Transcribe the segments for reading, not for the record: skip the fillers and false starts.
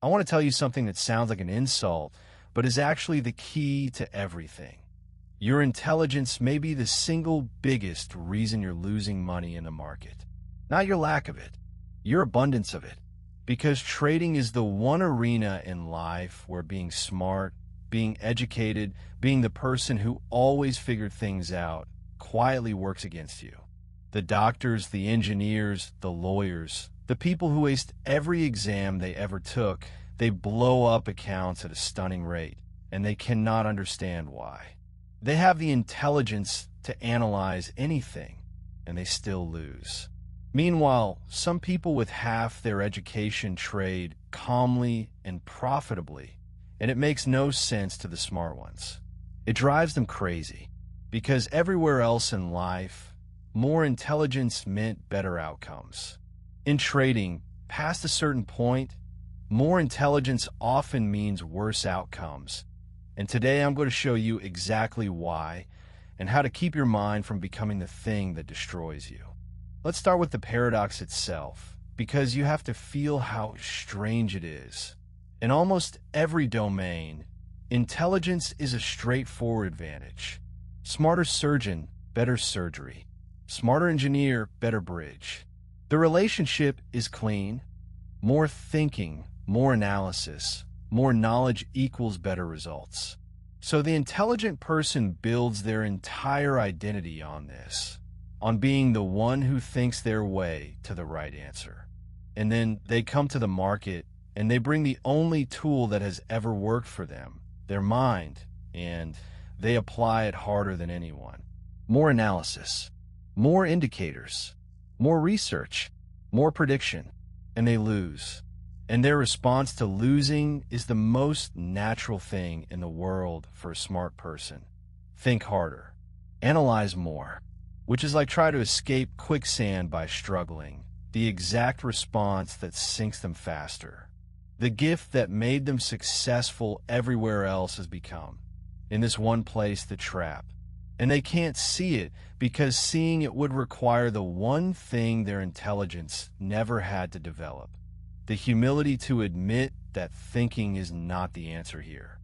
I want to tell you something that sounds like an insult, but is actually the key to everything. Your intelligence may be the single biggest reason you're losing money in the market. Not your lack of it, your abundance of it. Because trading is the one arena in life where being smart, being educated, being the person who always figured things out, quietly works against you. The doctors, the engineers, the lawyers, the people who aced every exam they ever took, they blow up accounts at a stunning rate, and they cannot understand why. They have the intelligence to analyze anything, and they still lose. Meanwhile, some people with half their education trade calmly and profitably, and it makes no sense to the smart ones. It drives them crazy, because everywhere else in life, more intelligence meant better outcomes. In trading, past a certain point, more intelligence often means worse outcomes. And today I'm going to show you exactly why and how to keep your mind from becoming the thing that destroys you. Let's start with the paradox itself, because you have to feel how strange it is. In almost every domain, intelligence is a straightforward advantage. Smarter surgeon, better surgery. Smarter engineer, better bridge. The relationship is clean. More thinking, more analysis, more knowledge equals better results. So the intelligent person builds their entire identity on this, on being the one who thinks their way to the right answer. And then they come to the market and they bring the only tool that has ever worked for them, their mind, and they apply it harder than anyone. More analysis, more indicators, more research, more prediction, and they lose. And their response to losing is the most natural thing in the world for a smart person. Think harder, analyze more, which is like trying to escape quicksand by struggling, the exact response that sinks them faster. The gift that made them successful everywhere else has become, in this one place, the trap. And they can't see it because seeing it would require the one thing their intelligence never had to develop: the humility to admit that thinking is not the answer here.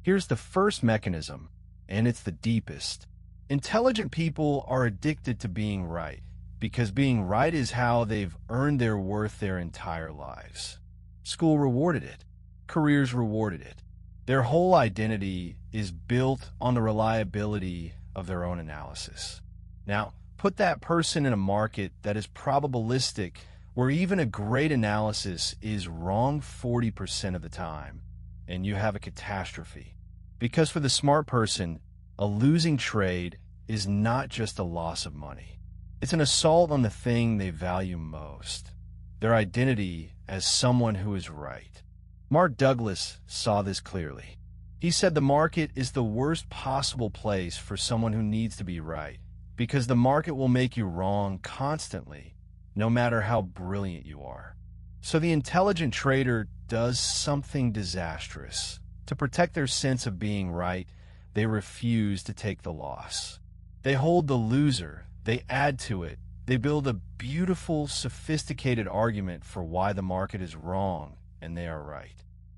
Here's the first mechanism, and it's the deepest. Intelligent people are addicted to being right, because being right is how they've earned their worth their entire lives. School rewarded it. Careers rewarded it. Their whole identity is built on the reliability of their own analysis. Now, put that person in a market that is probabilistic, where even a great analysis is wrong 40% of the time, and you have a catastrophe. Because for the smart person, a losing trade is not just a loss of money. It's an assault on the thing they value most, their identity as someone who is right. Mark Douglas saw this clearly. He said the market is the worst possible place for someone who needs to be right, because the market will make you wrong constantly, no matter how brilliant you are. So the intelligent trader does something disastrous. To protect their sense of being right, they refuse to take the loss. They hold the loser, they add to it, they build a beautiful, sophisticated argument for why the market is wrong and they are right.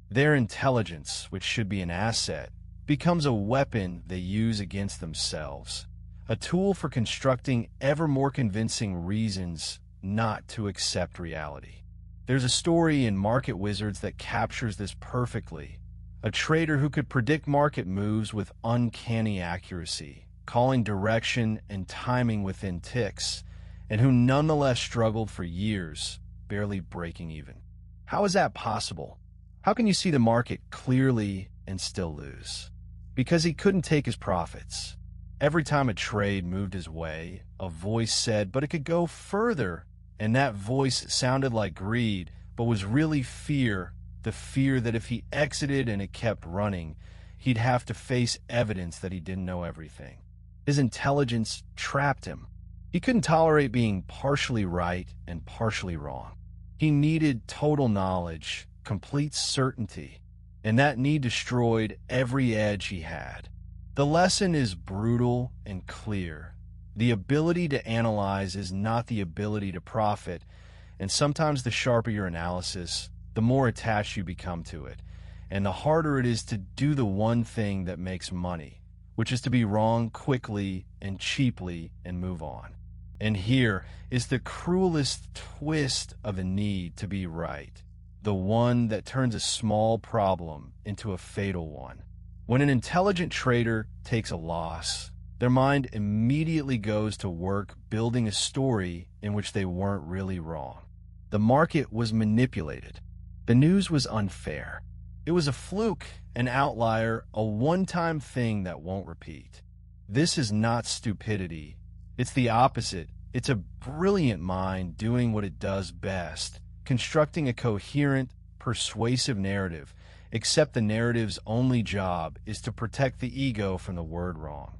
Their intelligence, which should be an asset, becomes a weapon they use against themselves, a tool for constructing ever more convincing reasons not to accept reality. There's a story in Market Wizards that captures this perfectly. A trader who could predict market moves with uncanny accuracy, calling direction and timing within ticks, and who nonetheless struggled for years, barely breaking even. How is that possible? How can you see the market clearly and still lose? Because he couldn't take his profits. Every time a trade moved his way, a voice said, but it could go further. And that voice sounded like greed, but was really fear, the fear that if he exited and it kept running, he'd have to face evidence that he didn't know everything. His intelligence trapped him. He couldn't tolerate being partially right and partially wrong. He needed total knowledge, complete certainty, and that need destroyed every edge he had. The lesson is brutal and clear. The ability to analyze is not the ability to profit, and sometimes the sharper your analysis, the more attached you become to it, and the harder it is to do the one thing that makes money, which is to be wrong quickly and cheaply and move on. And here is the cruelest twist of the need to be right, the one that turns a small problem into a fatal one. When an intelligent trader takes a loss, their mind immediately goes to work building a story in which they weren't really wrong. The market was manipulated. The news was unfair. It was a fluke, an outlier, a one-time thing that won't repeat. This is not stupidity. It's the opposite. It's a brilliant mind doing what it does best, constructing a coherent, persuasive narrative, except the narrative's only job is to protect the ego from the word wrong.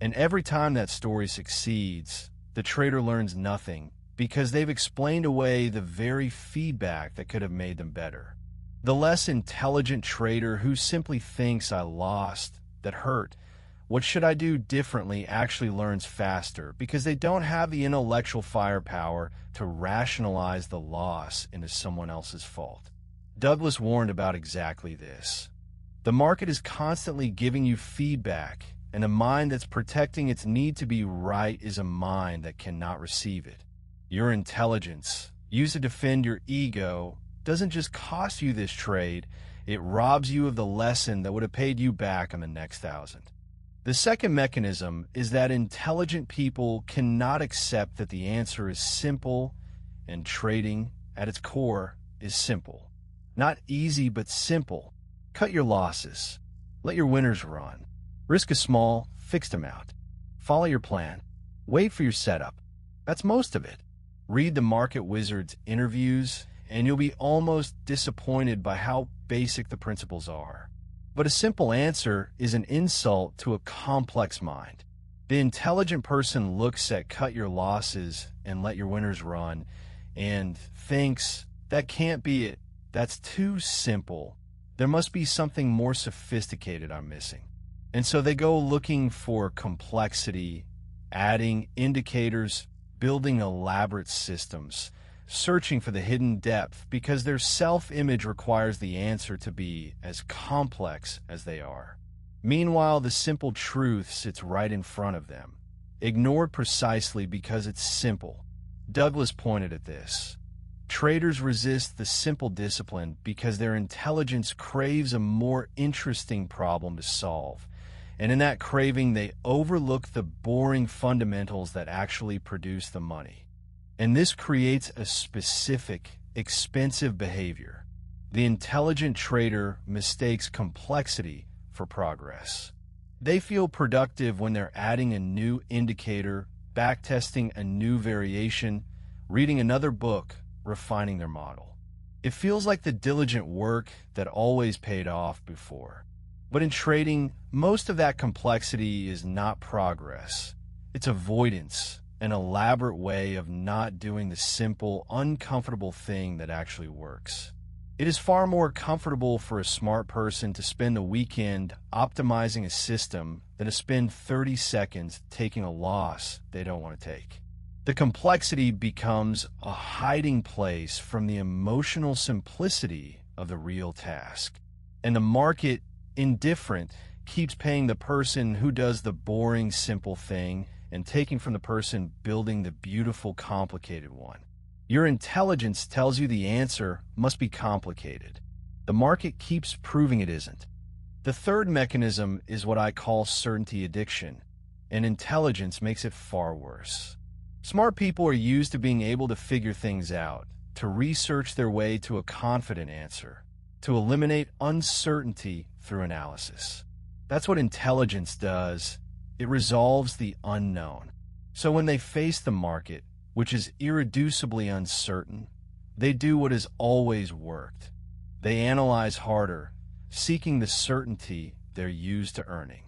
And every time that story succeeds, the trader learns nothing because they've explained away the very feedback that could have made them better. The less intelligent trader who simply thinks I lost, that hurt, what should I do differently actually learns faster because they don't have the intellectual firepower to rationalize the loss into someone else's fault. Douglas warned about exactly this. The market is constantly giving you feedback, and a mind that's protecting its need to be right is a mind that cannot receive it. Your intelligence, used to defend your ego, doesn't just cost you this trade, it robs you of the lesson that would have paid you back on the next 1,000. The second mechanism is that intelligent people cannot accept that the answer is simple, and trading, at its core, is simple. Not easy, but simple. Cut your losses. Let your winners run. Risk a small, fixed amount. Follow your plan. Wait for your setup. That's most of it. Read the market wizard's interviews, and you'll be almost disappointed by how basic the principles are. But a simple answer is an insult to a complex mind. The intelligent person looks at cut your losses and let your winners run and thinks, that can't be it. That's too simple. There must be something more sophisticated I'm missing. And so they go looking for complexity, adding indicators, building elaborate systems, searching for the hidden depth because their self-image requires the answer to be as complex as they are. Meanwhile, the simple truth sits right in front of them, ignored precisely because it's simple. Douglas pointed at this. Traders resist the simple discipline because their intelligence craves a more interesting problem to solve. And in that craving, they overlook the boring fundamentals that actually produce the money. And this creates a specific, expensive behavior. The intelligent trader mistakes complexity for progress. They feel productive when they're adding a new indicator, backtesting a new variation, reading another book, refining their model. It feels like the diligent work that always paid off before. But in trading, most of that complexity is not progress. It's avoidance, an elaborate way of not doing the simple, uncomfortable thing that actually works. It is far more comfortable for a smart person to spend a weekend optimizing a system than to spend 30 seconds taking a loss they don't want to take. The complexity becomes a hiding place from the emotional simplicity of the real task. And the market, indifferent, keeps paying the person who does the boring, simple thing and taking from the person building the beautiful, complicated one. Your intelligence tells you the answer must be complicated. The market keeps proving it isn't. The third mechanism is what I call certainty addiction, and intelligence makes it far worse. Smart people are used to being able to figure things out, to research their way to a confident answer, to eliminate uncertainty through analysis. That's what intelligence does. It resolves the unknown. So when they face the market, which is irreducibly uncertain, they do what has always worked. They analyze harder, seeking the certainty they're used to earning.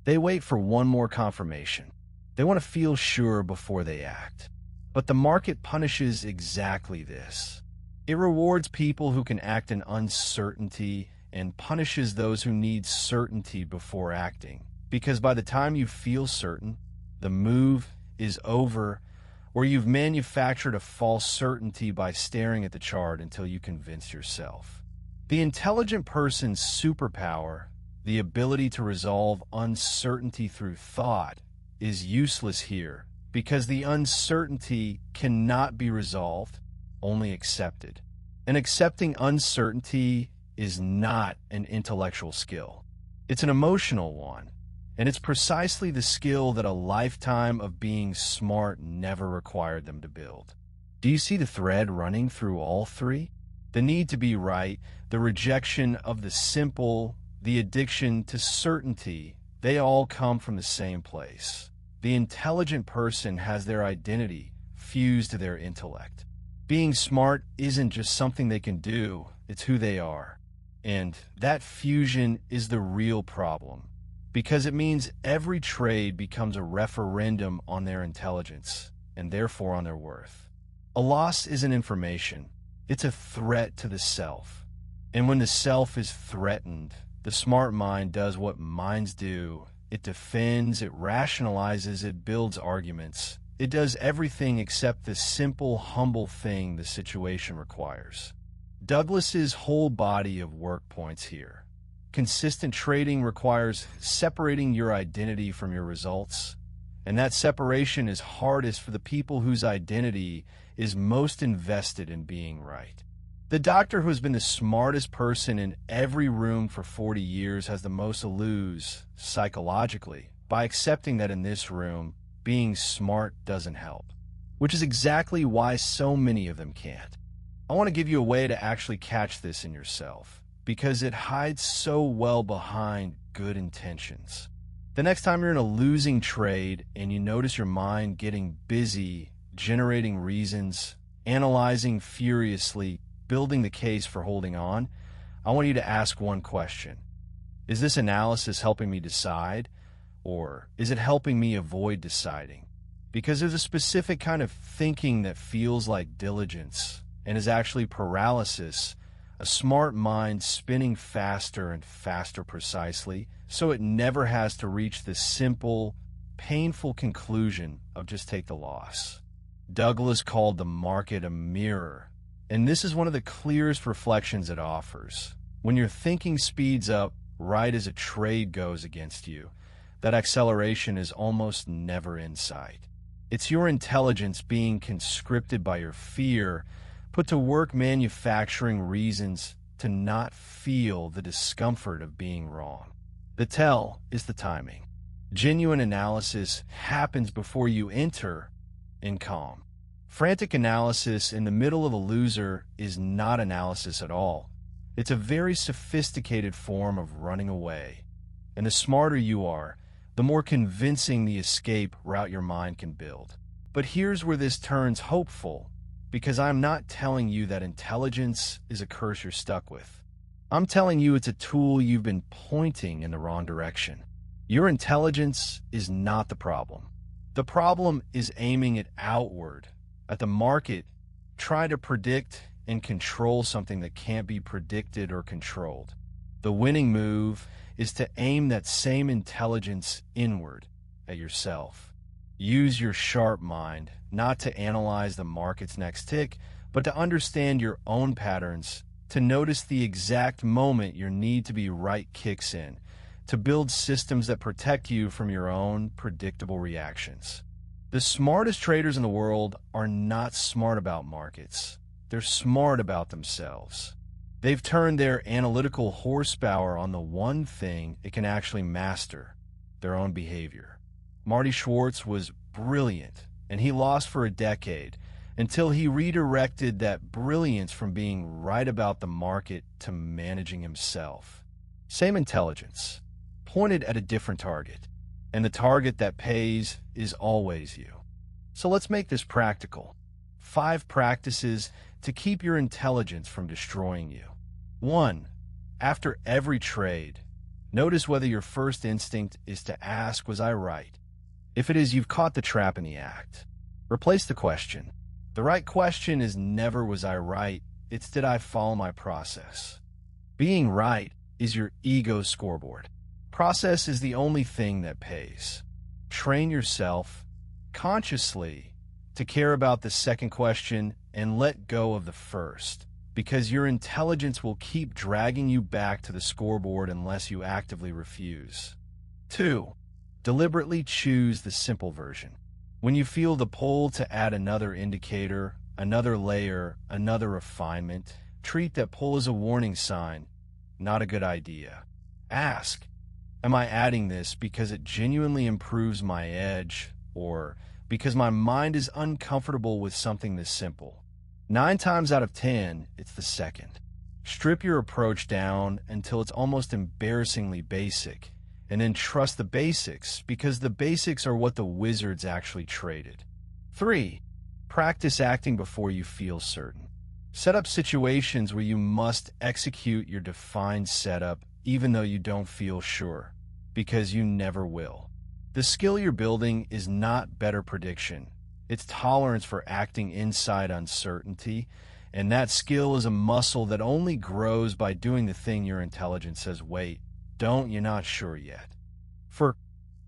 They wait for one more confirmation. They want to feel sure before they act. But the market punishes exactly this. It rewards people who can act in uncertainty and punishes those who need certainty before acting. Because by the time you feel certain, the move is over or you've manufactured a false certainty by staring at the chart until you convince yourself. The intelligent person's superpower, the ability to resolve uncertainty through thought, is useless here because the uncertainty cannot be resolved, only accepted. And accepting uncertainty is not an intellectual skill. It's an emotional one, and it's precisely the skill that a lifetime of being smart never required them to build. Do you see the thread running through all three? The need to be right, the rejection of the simple, the addiction to certainty, they all come from the same place. The intelligent person has their identity fused to their intellect. Being smart isn't just something they can do, it's who they are. And that fusion is the real problem, because it means every trade becomes a referendum on their intelligence, and therefore on their worth. A loss isn't information, it's a threat to the self. And when the self is threatened, the smart mind does what minds do. It defends, it rationalizes, it builds arguments. It does everything except the simple, humble thing the situation requires. Douglas's whole body of work points here. Consistent trading requires separating your identity from your results, and that separation is hardest for the people whose identity is most invested in being right. The doctor who has been the smartest person in every room for 40 years has the most to lose, psychologically, by accepting that in this room, being smart doesn't help, which is exactly why so many of them can't. I want to give you a way to actually catch this in yourself, because it hides so well behind good intentions. The next time you're in a losing trade and you notice your mind getting busy, generating reasons, analyzing furiously, building the case for holding on, I want you to ask one question. Is this analysis helping me decide, or is it helping me avoid deciding? Because there's a specific kind of thinking that feels like diligence and is actually paralysis, a smart mind spinning faster and faster precisely, so it never has to reach the simple, painful conclusion of just take the loss. Douglas called the market a mirror, and this is one of the clearest reflections it offers. When your thinking speeds up right as a trade goes against you, that acceleration is almost never in sight. It's your intelligence being conscripted by your fear, put to work manufacturing reasons to not feel the discomfort of being wrong. The tell is the timing. Genuine analysis happens before you enter in calm. Frantic analysis in the middle of a loser is not analysis at all. It's a very sophisticated form of running away. And the smarter you are, the more convincing the escape route your mind can build. But here's where this turns hopeful, because I'm not telling you that intelligence is a curse you're stuck with. I'm telling you it's a tool you've been pointing in the wrong direction. Your intelligence is not the problem. The problem is aiming it outward. At the market, try to predict and control something that can't be predicted or controlled. The winning move is to aim that same intelligence inward at yourself. Use your sharp mind, not to analyze the market's next tick, but to understand your own patterns, to notice the exact moment your need to be right kicks in, to build systems that protect you from your own predictable reactions. The smartest traders in the world are not smart about markets. They're smart about themselves. They've turned their analytical horsepower on the one thing it can actually master, their own behavior. Marty Schwartz was brilliant, and he lost for a decade until he redirected that brilliance from being right about the market to managing himself. Same intelligence, pointed at a different target. And the target that pays is always you. So let's make this practical. 5 practices to keep your intelligence from destroying you. 1. After every trade, notice whether your first instinct is to ask, was I right? If it is, you've caught the trap in the act. Replace the question. The right question is never was I right, it's did I follow my process. Being right is your ego scoreboard. Process is the only thing that pays. Train yourself consciously to care about the second question and let go of the first, because your intelligence will keep dragging you back to the scoreboard unless you actively refuse. 2. Deliberately choose the simple version. When you feel the pull to add another indicator, another layer, another refinement, treat that pull as a warning sign, not a good idea. Ask, am I adding this because it genuinely improves my edge, or because my mind is uncomfortable with something this simple? 9 times out of 10, it's the second. Strip your approach down until it's almost embarrassingly basic, and then trust the basics, because the basics are what the wizards actually traded. 3. Practice acting before you feel certain. Set up situations where you must execute your defined setup even though you don't feel sure, because you never will. The skill you're building is not better prediction. It's tolerance for acting inside uncertainty, and that skill is a muscle that only grows by doing the thing your intelligence says, wait, don't, you're not sure yet.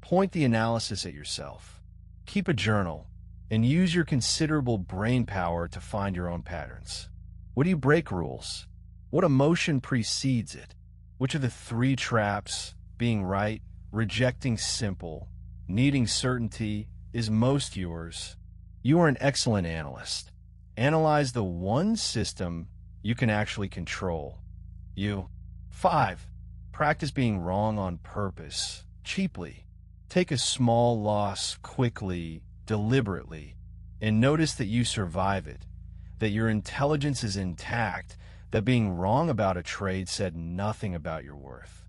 Point the analysis at yourself. Keep a journal, and use your considerable brain power to find your own patterns. What do you break rules? What emotion precedes it? Which of the 3 traps, being right, rejecting simple, needing certainty, is most yours? You are an excellent analyst. Analyze the one system you can actually control. 5. Practice being wrong on purpose, cheaply. Take a small loss quickly, deliberately, and notice that you survive it, that your intelligence is intact, that being wrong about a trade said nothing about your worth.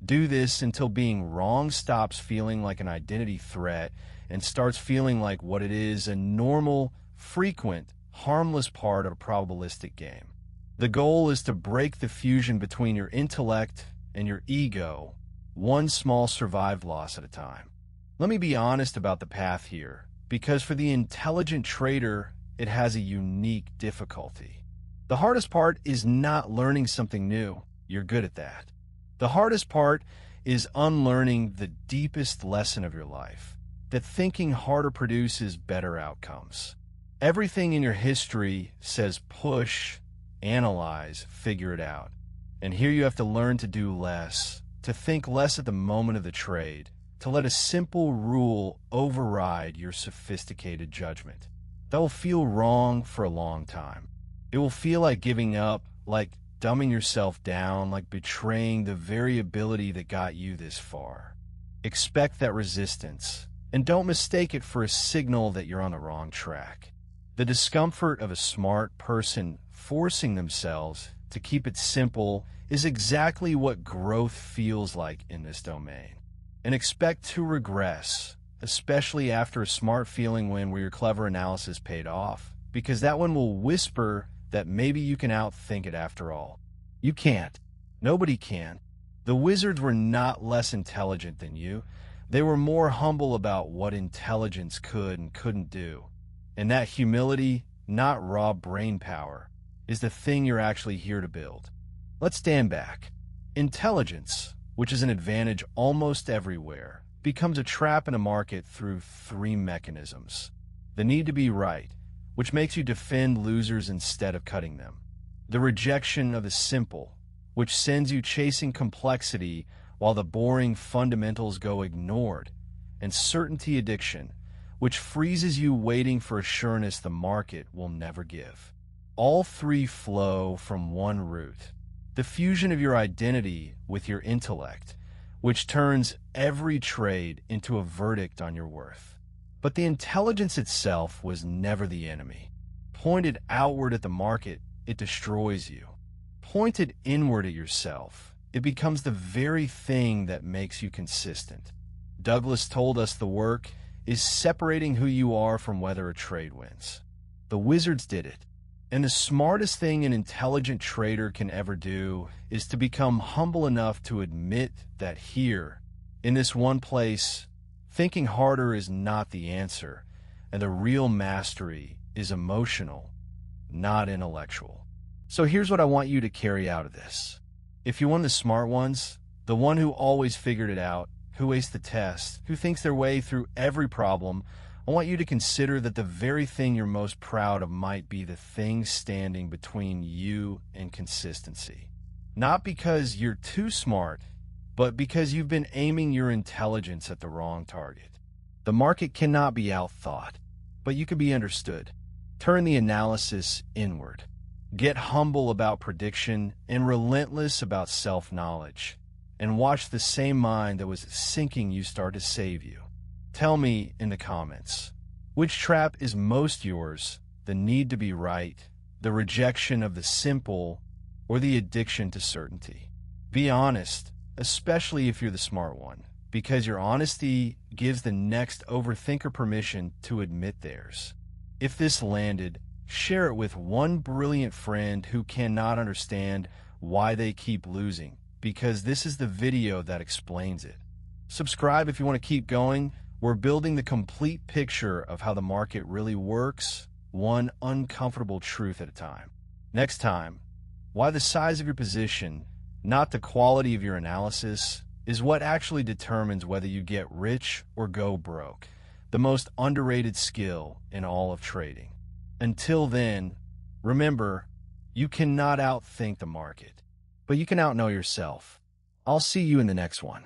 Do this until being wrong stops feeling like an identity threat and starts feeling like what it is, a normal, frequent, harmless part of a probabilistic game. The goal is to break the fusion between your intellect and your ego, one small survived loss at a time. Let me be honest about the path here, because for the intelligent trader, it has a unique difficulty. The hardest part is not learning something new. You're good at that. The hardest part is unlearning the deepest lesson of your life, that thinking harder produces better outcomes. Everything in your history says push, analyze, figure it out. And here you have to learn to do less, to think less at the moment of the trade, to let a simple rule override your sophisticated judgment. That will feel wrong for a long time. It will feel like giving up, like dumbing yourself down, like betraying the very ability that got you this far. Expect that resistance, and don't mistake it for a signal that you're on the wrong track. The discomfort of a smart person forcing themselves to keep it simple is exactly what growth feels like in this domain. And expect to regress, especially after a smart feeling win where your clever analysis paid off, because that one will whisper that maybe you can outthink it after all. You can't. Nobody can. The wizards were not less intelligent than you. They were more humble about what intelligence could and couldn't do. And that humility, not raw brain power, is the thing you're actually here to build. Let's stand back. Intelligence, which is an advantage almost everywhere, becomes a trap in a market through 3 mechanisms. The need to be right, which makes you defend losers instead of cutting them. The rejection of the simple, which sends you chasing complexity while the boring fundamentals go ignored. And certainty addiction, which freezes you waiting for a sureness the market will never give. All 3 flow from one root, the fusion of your identity with your intellect, which turns every trade into a verdict on your worth. But the intelligence itself was never the enemy. Pointed outward at the market, it destroys you. Pointed inward at yourself, it becomes the very thing that makes you consistent. Douglas told us the work is separating who you are from whether a trade wins. The wizards did it. And the smartest thing an intelligent trader can ever do is to become humble enough to admit that here, in this one place, thinking harder is not the answer, and the real mastery is emotional, not intellectual. So here's what I want you to carry out of this. If you're one of the smart ones, the one who always figured it out, who aced the test, who thinks their way through every problem, I want you to consider that the very thing you're most proud of might be the thing standing between you and consistency. Not because you're too smart, but because you've been aiming your intelligence at the wrong target. The market cannot be outthought, but you can be understood. Turn the analysis inward. Get humble about prediction and relentless about self-knowledge. And watch the same mind that was sinking you start to save you. Tell me in the comments, which trap is most yours? The need to be right, the rejection of the simple, or the addiction to certainty? Be honest, especially if you're the smart one, because your honesty gives the next overthinker permission to admit theirs. If this landed, share it with one brilliant friend who cannot understand why they keep losing, because this is the video that explains it. Subscribe if you want to keep going. We're building the complete picture of how the market really works, one uncomfortable truth at a time. Next time, why the size of your position, not the quality of your analysis, is what actually determines whether you get rich or go broke. The most underrated skill in all of trading. Until then, remember, you cannot outthink the market, but you can outknow yourself. I'll see you in the next one.